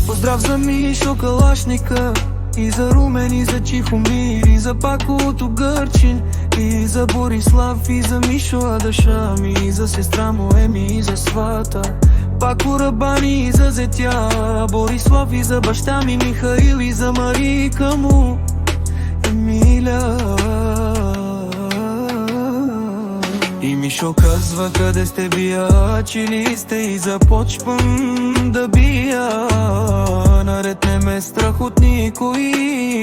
Поздрав за Мишо Калашника, и за Румен, и за Чихомир, и за Пако от Угърчин, и за Борислав, и за Мишо Адашами, и за сестра му Еми, и за свата Пако Рабани, и за зетя Борислав, и за баща ми Михаил, и за Марийка му Емиля. И Мишо казва: къде сте, бия, че ли сте? И започвам да бия. Наред не ме страх от никой,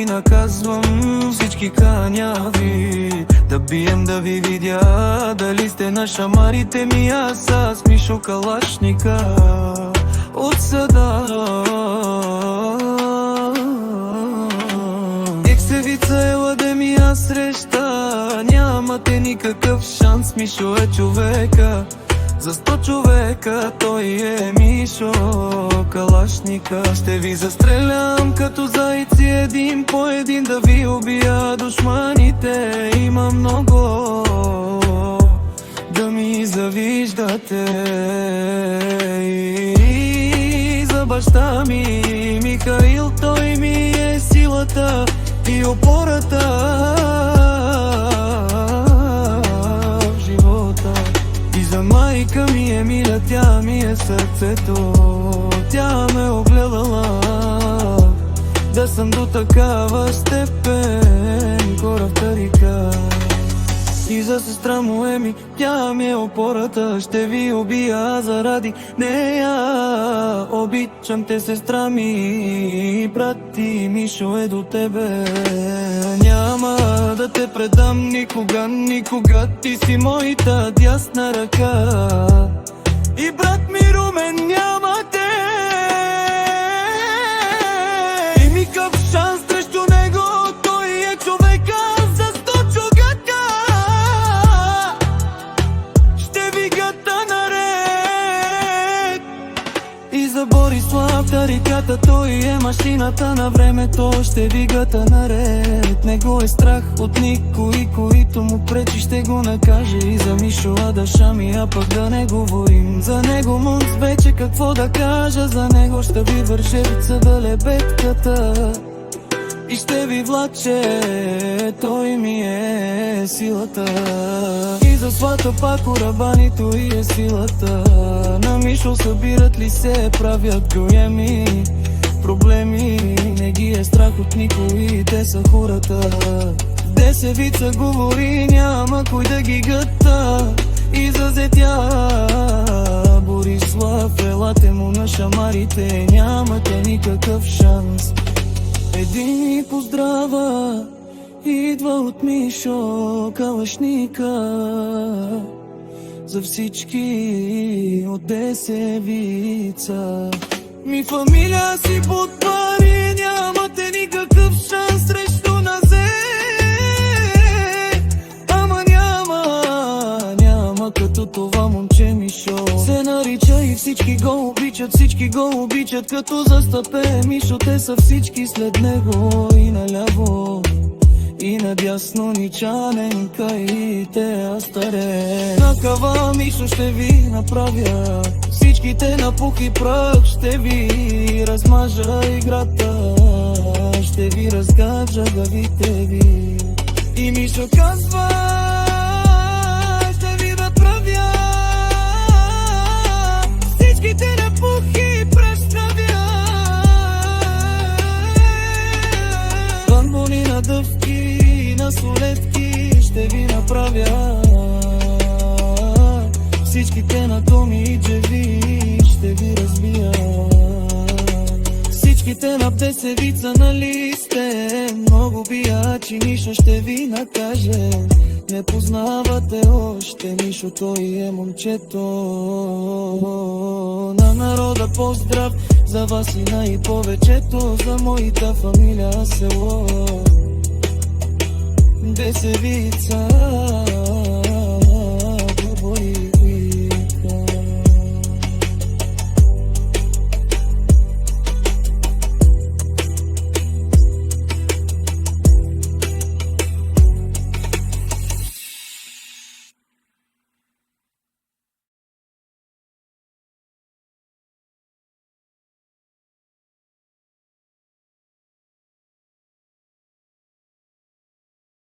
наказвам всички каняви. Да бием да ви видя, дали сте на шамарите ми. Аз с Мишо Калашника от съда. Ексевица ела да ми я среща, нямате никакъв шанс. Мишо е човека, за 100 човека той е Мишо Калашника. Ще ви застрелям като зайци един по един, да ви убия душманите. Има много да ми завиждате. И за баща ми Михаил, той ми е силата и опората в живота. И за майка ми Емиля, тя ми е сърцето. Тя ме огледала да съм до такава степен, гора в тарика. И за сестра му Еми, тя ми е опората. Ще ви убия заради нея. Обичам те, сестра ми, брат ти Мишо е до тебе. Няма да те предам никога, никога. Ти си моята дясна ръка. И брат ми Румен няма те. И никакъв шанс срещу него. Той е човека за 100 човека. Ще ви гата наред. И за Борислав тариката, той е машината на времето. Ще ви гата наред. Не го е страх от никой, който му пречи, ще го накаже. И за Мишо Адашами, а пък да не говорим за него. Мунц вече какво да кажа за него. Ще ви върже да лебедката и ще ви влаче, той ми е силата. И за свата Пако Рабани, той е силата. На Мишо събират ли се, правят големи проблеми. Не ги е страх от никой, те са хората. Десевица говори, няма кой да ги гъта. И за зетя Борислав, елате му на шамарите. Нямате никакъв шанс. Един ми поздрава идва от Мишо Калашника. За всички от Десевица. Ми фамилия си подпари, нямате никакъв шанс срещу нас. Ама няма като това момче Мишо. Се нарича и всички го обичат, всички го обичат. Като застъпе Мишо, те са всички след него. И наляво, и надясно ничаненка, и те астаре. На кава Мишо ще ви направя, всичките на пух и прах ще ви размажа играта. Ще ви разгажа главите ви. И Мишо казва: ще ви направя, всичките на пух и прах ставя. Бамбони на дъвки, на солетки ще ви направя. Всичките на Томи и Джеви ще ви разбия. Всичките на Десевица на листе. Много биячи, Мишо ще ви накаже. Не познавате още Мишо, той е момчето. На народа поздрав за вас и най-повечето. За моята фамилия село Десевица.